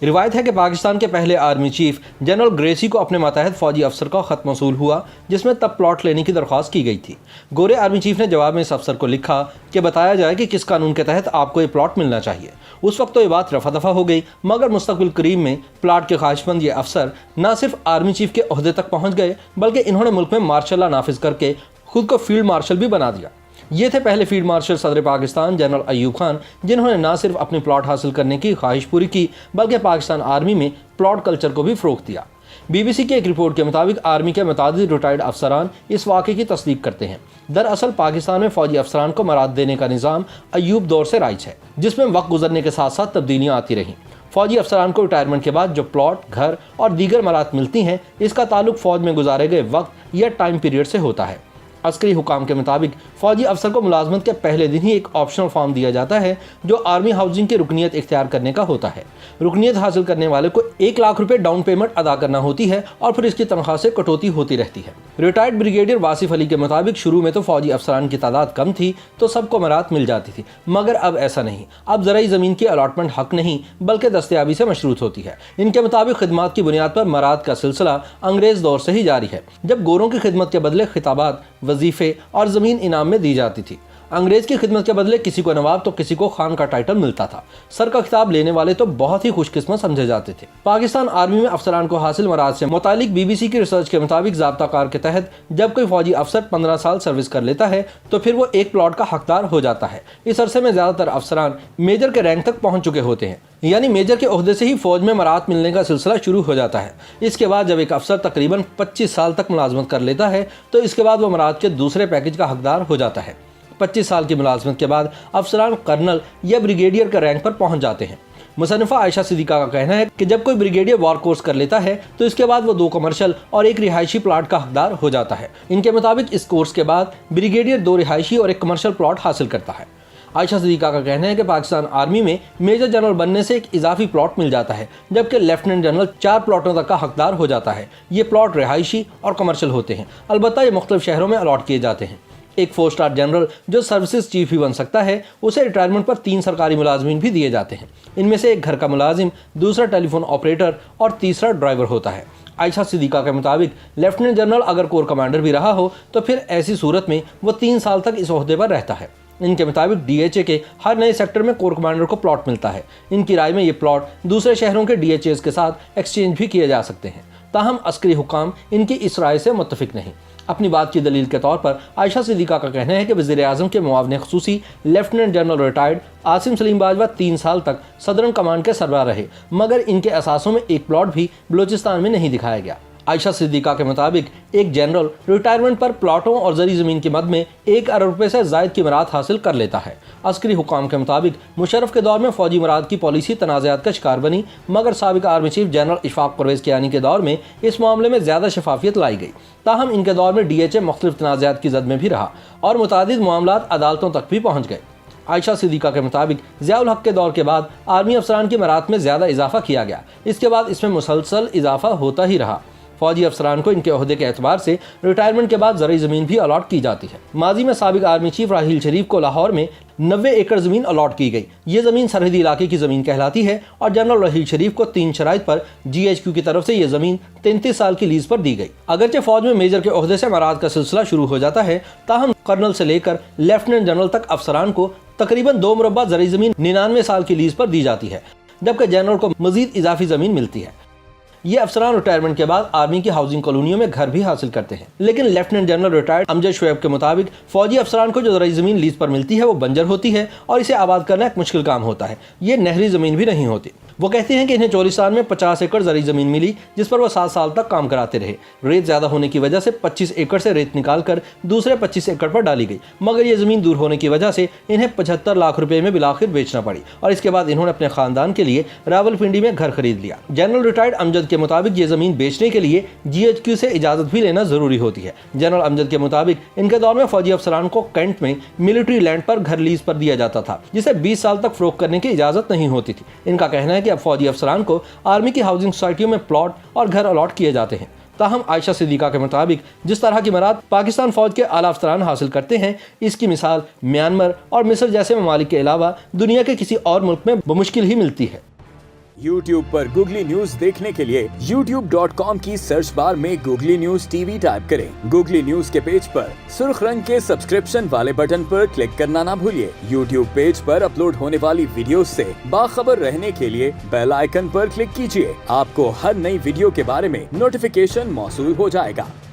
रिवायत है कि पाकिस्तान के पहले आर्मी चीफ जनरल ग्रेसी को अपने मातहत फौजी अफसर का खत मौसूल हुआ, जिसमें तब प्लॉट लेने की दरख्वास्त की गई थी। गोरे आर्मी चीफ ने जवाब में इस अफसर को लिखा कि बताया जाए कि किस कानून के तहत आपको ये प्लॉट मिलना चाहिए। उस वक्त तो ये बात रफा दफा हो गई, मगर मुस्तकबिल करीब में प्लाट के ख्वाहिशमंद ये अफसर न सिर्फ आर्मी चीफ के ओहदे तक पहुँच गए, बल्कि इन्होंने मुल्क में मार्शल लॉ नाफिज करके खुद को फील्ड मार्शल भी बना दिया। ये थे पहले फील्ड मार्शल सदर पाकिस्तान जनरल अयूब खान, जिन्होंने न सिर्फ अपनी प्लॉट हासिल करने की ख्वाहिश पूरी की, बल्कि पाकिस्तान आर्मी में प्लॉट कल्चर को भी फ़रोग़ दिया। BBC की एक रिपोर्ट के मुताबिक आर्मी के मुतादिद रिटायर्ड अफसरान इस वाक़े की तस्दीक करते हैं। दरअसल पाकिस्तान में फ़ौजी अफसरान को मराद देने का निज़ाम अयूब दौर से राइज है, जिसमें वक्त गुजरने के साथ साथ तब्दीलियाँ आती रहीं। फ़ौजी अफसरान को रिटायरमेंट के बाद जो प्लॉट, घर और दीगर मराद मिलती हैं, इसका ताल्लुक फ़ौज में गुजारे गए वक्त या टाइम पीरियड से होता है। अस्करी हुकाम के मुताबिक फ़ौजी अफसर को मुलाजमत के पहले दिन ही एक ऑप्शनल फॉर्म दिया जाता है, जो आर्मी हाउसिंग की रुकनीत इख्तियार करने का होता है। रुकनीत हासिल करने वाले को 1 लाख रुपए डाउन पेमेंट अदा करना होती है और फिर इसकी तनख्वाह से कटौती होती रहती है। रिटायर्ड ब्रिगेडियर वासिफ अली के मुताबिक शुरू में तो फ़ौजी अफसरान की तादाद कम थी, तो सबको मराद मिल जाती थी, मगर अब ऐसा नहीं। अब ज़राई ज़मीन की अलाटमेंट हक नहीं, बल्कि दस्तयाबी से मशरूत होती है। इनके मुताबिक खिदमात की बुनियाद पर मराद का सिलसिला अंग्रेज़ दौर से ही जारी है, जब गोरों की खिदमत के बदले खिताबात, वजीफ़े और ज़मीन इनाम में दी जाती थी। अंग्रेज़ की खिदमत के बदले किसी को नवाब तो किसी को खान का टाइटल मिलता था। सर का खिताब लेने वाले तो बहुत ही खुशकिस्मत समझे जाते थे। पाकिस्तान आर्मी में अफसरान को हासिल मराद से मुतालिक BBC की रिसर्च के मुताबिक ज़ाब्ता कार के तहत जब कोई फौजी अफसर 15 साल सर्विस कर लेता है, तो फिर वो एक प्लॉट का हकदार हो जाता है। इस अरसे में ज़्यादातर अफसरान मेजर के रैंक तक पहुँच चुके होते हैं, यानी मेजर के ओहदे से ही फौज में मराद मिलने का सिलसिला शुरू हो जाता है। इसके बाद जब एक अफसर तकरीबन 25 साल तक मुलाजमत कर लेता है, तो इसके बाद वो मराद के दूसरे पैकेज का हकदार हो जाता है। 25 साल की मुलाजमत के बाद अफसरान कर्नल या ब्रिगेडियर के रैंक पर पहुंच जाते हैं। मुसन्निफा आयशा सिद्दीका का कहना है कि जब कोई ब्रिगेडियर वॉर कोर्स कर लेता है, तो इसके बाद वो 2 कमर्शियल और 1 रिहायशी प्लॉट का हकदार हो जाता है। इनके मुताबिक इस कोर्स के बाद ब्रिगेडियर 2 रिहायशी और 1 कमर्शियल प्लॉट हासिल करता है। आयशा सिद्दीका का कहना है कि पाकिस्तान आर्मी में मेजर जनरल बनने से एक इजाफी प्लॉट मिल जाता है, जबकि लेफ्टिनेंट जनरल 4 प्लॉटों तक का हकदार हो जाता है। ये प्लॉट रिहायशी और कमर्शियल होते हैं, अलबत्ता ये मुख्तलिफ शहरों में अलॉट किए जाते हैं। एक 4 स्टार जनरल जो सर्विसेज चीफ भी बन सकता है, उसे रिटायरमेंट पर 3 सरकारी मुलाजमीन भी दिए जाते हैं। इनमें से एक घर का मुलाजिम, दूसरा टेलीफोन ऑपरेटर और तीसरा ड्राइवर होता है। आयशा सिद्दीका के मुताबिक लेफ्टिनेंट जनरल अगर कोर कमांडर भी रहा हो, तो फिर ऐसी सूरत में वो 3 साल तक इस ओहदे पर रहता है। इनके मुताबिक DHA के हर नए सेक्टर में कोर कमांडर को प्लॉट मिलता है। इनकी राय में ये प्लॉट दूसरे शहरों के DHAs के साथ एक्सचेंज भी किए जा सकते हैं। ताहम अस्करी हुकाम इनकी इस राय से मुत्तफिक नहीं। अपनी बात की दलील के तौर पर आयशा सिद्दीका का कहना है कि वज़ीर-ए-आज़म के मुआविन ख़ुसूसी lieutenant general retired Asim Saleem Bajwa 3 साल तक सदरन कमांड के सरबराह रहे, मगर इनके असासों में एक प्लॉट भी बलूचिस्तान में नहीं दिखाया गया। आयशा सिद्दीका के मुताबिक एक जनरल रिटायरमेंट पर प्लॉटों और जरी ज़मीन की मद में 1 अरब रुपये से ज़ायद की मराद हासिल कर लेता है। अस्करी हुकाम के मुताबिक मुशर्रफ के दौर में फ़ौजी मराद की पॉलिसी तनाज़ात का शिकार बनी, मगर साबिक़ army chief general Ishfaq Parvez Kayani के दौर में इस मामले में ज़्यादा शफाफियत लाई गई। ताहम इनके दौर में DHA मुख्तलिफ तनाज़ात की जद में भी रहा और मुतादिद मामलात अदालतों तक भी पहुँच गए। आयशा सिद्दीका के मुताबिक ज़ियाउल हक के दौर के बाद आर्मी अफसरान की मराद में ज़्यादा इजाफा किया गया। इसके बाद इसमें मुसलसल इजाफा होता ही रहा। फौजी अफसरान को इनके ओहदे के एतबार से रिटायरमेंट के बाद ज़रूरी ज़मीन भी अलॉट की जाती है। माजी में साबिक़ आर्मी चीफ राहील शरीफ को लाहौर में 90 एकड़ ज़मीन अलॉट की गई। ये ज़मीन सरहदी इलाके की ज़मीन कहलाती है और जनरल राहील शरीफ को 3 शराइत पर GHQ की तरफ से ये ज़मीन 33 साल की लीज पर दी गई। अगरचे फौज में मेजर के ओहदे से मराद का सिलसिला शुरू हो जाता है, ताहम कर्नल से लेकर लेफ्टिनेंट जनरल तक अफसरान को तकरीबन 2 मुरब्बा ज़रूरी ज़मीन 99 साल की लीज पर दी जाती है, जबकि जनरल को मज़ीद इजाफी ज़मीन मिलती है। ये अफसरान रिटायरमेंट के बाद आर्मी की हाउसिंग कॉलोनियों में घर भी हासिल करते हैं। लेकिन lieutenant general retired Amjad Shoaib के मुताबिक फौजी अफसरान को जो ज़रूरी ज़मीन लीज पर मिलती है, वो बंजर होती है और इसे आबाद करना एक मुश्किल काम होता है। ये नहरी ज़मीन भी नहीं होती। वो कहते हैं कि इन्हें चोलिस्तान में 50 एकड़ ज़रूरी ज़मीन मिली, जिस पर वो 7 साल तक काम कराते रहे। रेत ज़्यादा होने की वजह से 25 एकड़ से रेत निकाल कर दूसरे 25 एकड़ पर डाली गई, मगर ये ज़मीन दूर होने की वजह से इन्हें 75 लाख रुपए में बिलाखिर बेचना पड़ी और इसके बाद इन्होंने अपने ख़ानदान के लिए रावलपिंडी में घर खरीद लिया। जनरल रिटायर्ड अमजद के मुताबिक ये ज़मीन बेचने के लिए GHQ से इजाज़त भी लेना ज़रूरी होती है। जनरल अमजद के मुताबिक इनके दौर में फौजी अफसरान को कैंट में मिलिट्री लैंड पर घर लीज पर दिया जाता था, जिसे 20 साल तक फ़रोख्त करने की इजाज़त नहीं होती थी। इनका कहना है कि अब फौजी अफसरान को आर्मी की हाउसिंग सोसाइटियों में प्लॉट और घर अलॉट किए जाते हैं। ताहम आयशा सिद्दीका के मुताबिक जिस तरह की मराद पाकिस्तान फौज के आला अफसरान हासिल करते हैं, इसकी मिसाल म्यांमार और मिस्र जैसे ममालिक के अलावा दुनिया के किसी और मुल्क में बमुश्किल ही मिलती है। YouTube पर गूगली न्यूज देखने के लिए youtube.com की सर्च बार में गूगली न्यूज टीवी टाइप करें। गूगली न्यूज के पेज पर सुर्ख रंग के सब्सक्रिप्शन वाले बटन पर क्लिक करना ना भूलिए। YouTube पेज पर अपलोड होने वाली वीडियो से बाखबर रहने के लिए बेल आइकन पर क्लिक कीजिए। आपको हर नई वीडियो के बारे में नोटिफिकेशन मौसूल हो जाएगा।